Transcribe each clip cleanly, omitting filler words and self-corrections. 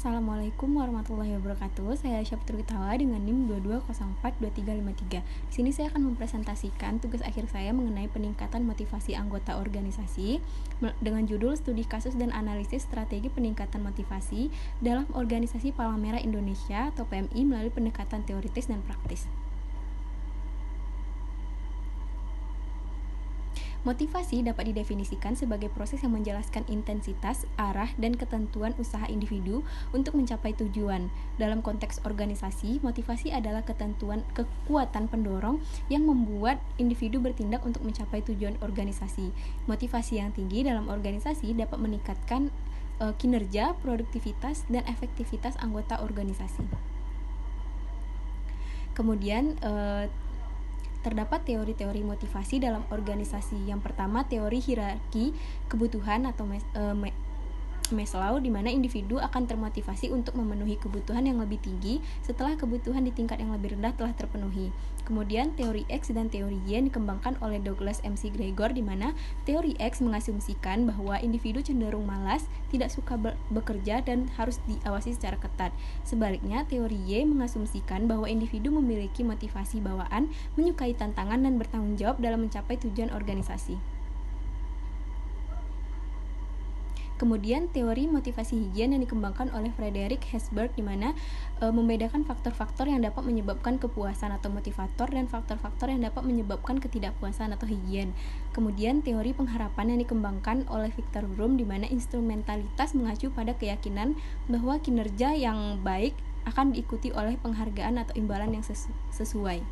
Assalamualaikum warahmatullahi wabarakatuh. Saya Syaftur Gitawa dengan NIM 22042353. Di sini saya akan mempresentasikan tugas akhir saya mengenai peningkatan motivasi anggota organisasi dengan judul Studi Kasus dan Analisis Strategi Peningkatan Motivasi dalam Organisasi Palang Merah Indonesia atau PMI melalui pendekatan teoritis dan praktis. Motivasi dapat didefinisikan sebagai proses yang menjelaskan intensitas, arah, dan ketentuan usaha individu untuk mencapai tujuan. Dalam konteks organisasi, motivasi adalah kekuatan pendorong yang membuat individu bertindak untuk mencapai tujuan organisasi. Motivasi yang tinggi dalam organisasi dapat meningkatkan kinerja, produktivitas, dan efektivitas anggota organisasi. Kemudian, terdapat teori-teori motivasi dalam organisasi. Yang pertama, teori hierarki kebutuhan atau Maslow, di mana individu akan termotivasi untuk memenuhi kebutuhan yang lebih tinggi setelah kebutuhan di tingkat yang lebih rendah telah terpenuhi. Kemudian teori X dan teori Y yang dikembangkan oleh Douglas McGregor, di mana teori X mengasumsikan bahwa individu cenderung malas, tidak suka bekerja, dan harus diawasi secara ketat. Sebaliknya, teori Y mengasumsikan bahwa individu memiliki motivasi bawaan, menyukai tantangan, dan bertanggung jawab dalam mencapai tujuan organisasi. Kemudian teori motivasi higien yang dikembangkan oleh Frederick Herzberg, di mana membedakan faktor-faktor yang dapat menyebabkan kepuasan atau motivator dan faktor-faktor yang dapat menyebabkan ketidakpuasan atau higien. Kemudian teori pengharapan yang dikembangkan oleh Victor Fromm, di mana instrumentalitas mengacu pada keyakinan bahwa kinerja yang baik akan diikuti oleh penghargaan atau imbalan yang sesuai.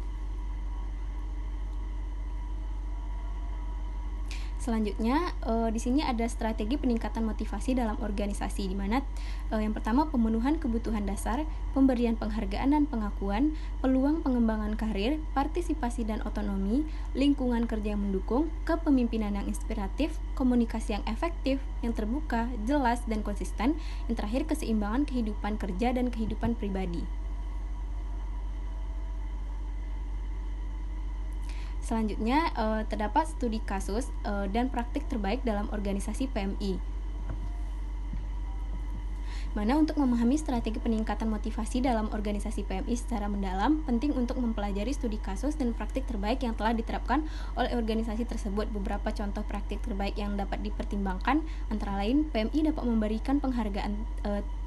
Selanjutnya, di sini ada strategi peningkatan motivasi dalam organisasi, di mana yang pertama pemenuhan kebutuhan dasar, pemberian penghargaan dan pengakuan, peluang pengembangan karir, partisipasi dan otonomi, lingkungan kerja yang mendukung, kepemimpinan yang inspiratif, komunikasi yang efektif, yang terbuka, jelas dan konsisten, yang terakhir keseimbangan kehidupan kerja dan kehidupan pribadi. Selanjutnya, terdapat studi kasus dan praktik terbaik dalam organisasi PMI. Mana untuk memahami strategi peningkatan motivasi dalam organisasi PMI secara mendalam, penting untuk mempelajari studi kasus dan praktik terbaik yang telah diterapkan oleh organisasi tersebut. Beberapa contoh praktik terbaik yang dapat dipertimbangkan antara lain, PMI dapat memberikan penghargaan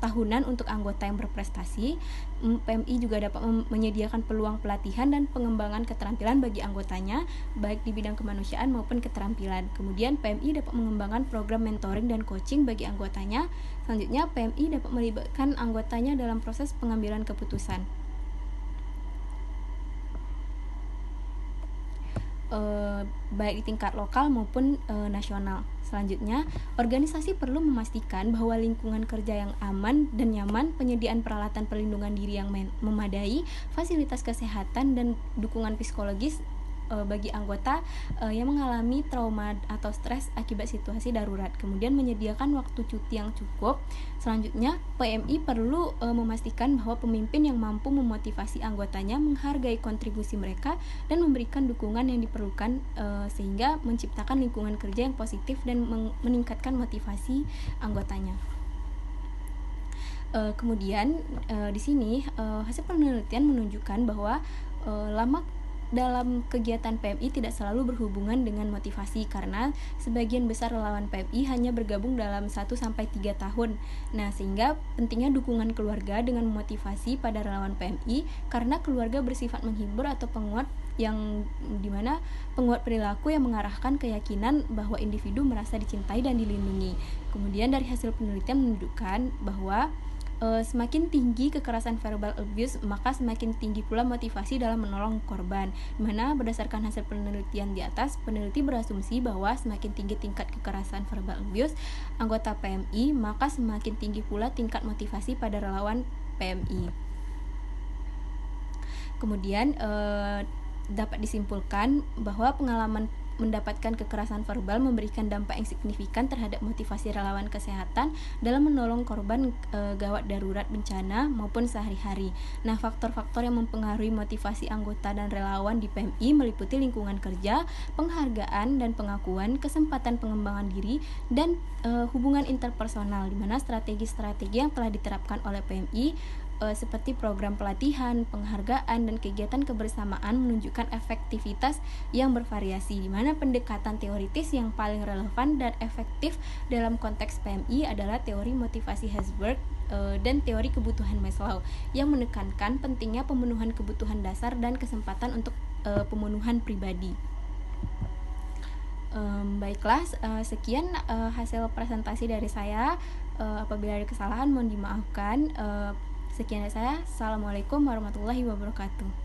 tahunan untuk anggota yang berprestasi. PMI juga dapat menyediakan peluang pelatihan dan pengembangan keterampilan bagi anggotanya, baik di bidang kemanusiaan maupun keterampilan. Kemudian PMI dapat mengembangkan program mentoring dan coaching bagi anggotanya. Selanjutnya, PMI dapat melibatkan anggotanya dalam proses pengambilan keputusan. Baik di tingkat lokal maupun nasional. Selanjutnya, organisasi perlu memastikan bahwa lingkungan kerja yang aman dan nyaman, penyediaan peralatan perlindungan diri yang memadai, fasilitas kesehatan, dan dukungan psikologis bagi anggota yang mengalami trauma atau stres akibat situasi darurat. Kemudian menyediakan waktu cuti yang cukup. Selanjutnya, PMI perlu memastikan bahwa pemimpin yang mampu memotivasi anggotanya, menghargai kontribusi mereka, dan memberikan dukungan yang diperlukan sehingga menciptakan lingkungan kerja yang positif dan meningkatkan motivasi anggotanya. Kemudian di sini hasil penelitian menunjukkan bahwa dalam kegiatan PMI tidak selalu berhubungan dengan motivasi, karena sebagian besar relawan PMI hanya bergabung dalam 1-3 tahun. Nah, sehingga pentingnya dukungan keluarga dengan motivasi pada relawan PMI, karena keluarga bersifat menghibur atau penguat, yang dimana penguat perilaku yang mengarahkan keyakinan bahwa individu merasa dicintai dan dilindungi. Kemudian dari hasil penelitian menunjukkan bahwa semakin tinggi kekerasan verbal abuse, maka semakin tinggi pula motivasi dalam menolong korban. Dimana berdasarkan hasil penelitian di atas, peneliti berasumsi bahwa semakin tinggi tingkat kekerasan verbal abuse anggota PMI, maka semakin tinggi pula tingkat motivasi pada relawan PMI. Kemudian dapat disimpulkan bahwa pengalaman mendapatkan kekerasan verbal memberikan dampak yang signifikan terhadap motivasi relawan kesehatan dalam menolong korban gawat darurat bencana maupun sehari-hari. Nah, faktor-faktor yang mempengaruhi motivasi anggota dan relawan di PMI meliputi lingkungan kerja, penghargaan dan pengakuan, kesempatan pengembangan diri, dan hubungan interpersonal, di mana strategi-strategi yang telah diterapkan oleh PMI seperti program pelatihan, penghargaan, dan kegiatan kebersamaan menunjukkan efektivitas yang bervariasi, di mana pendekatan teoritis yang paling relevan dan efektif dalam konteks PMI adalah teori motivasi Herzberg dan teori kebutuhan Maslow yang menekankan pentingnya pemenuhan kebutuhan dasar dan kesempatan untuk pemenuhan pribadi. Baiklah, sekian hasil presentasi dari saya. Apabila ada kesalahan mohon dimaafkan. Sekian dari saya. Assalamualaikum warahmatullahi wabarakatuh.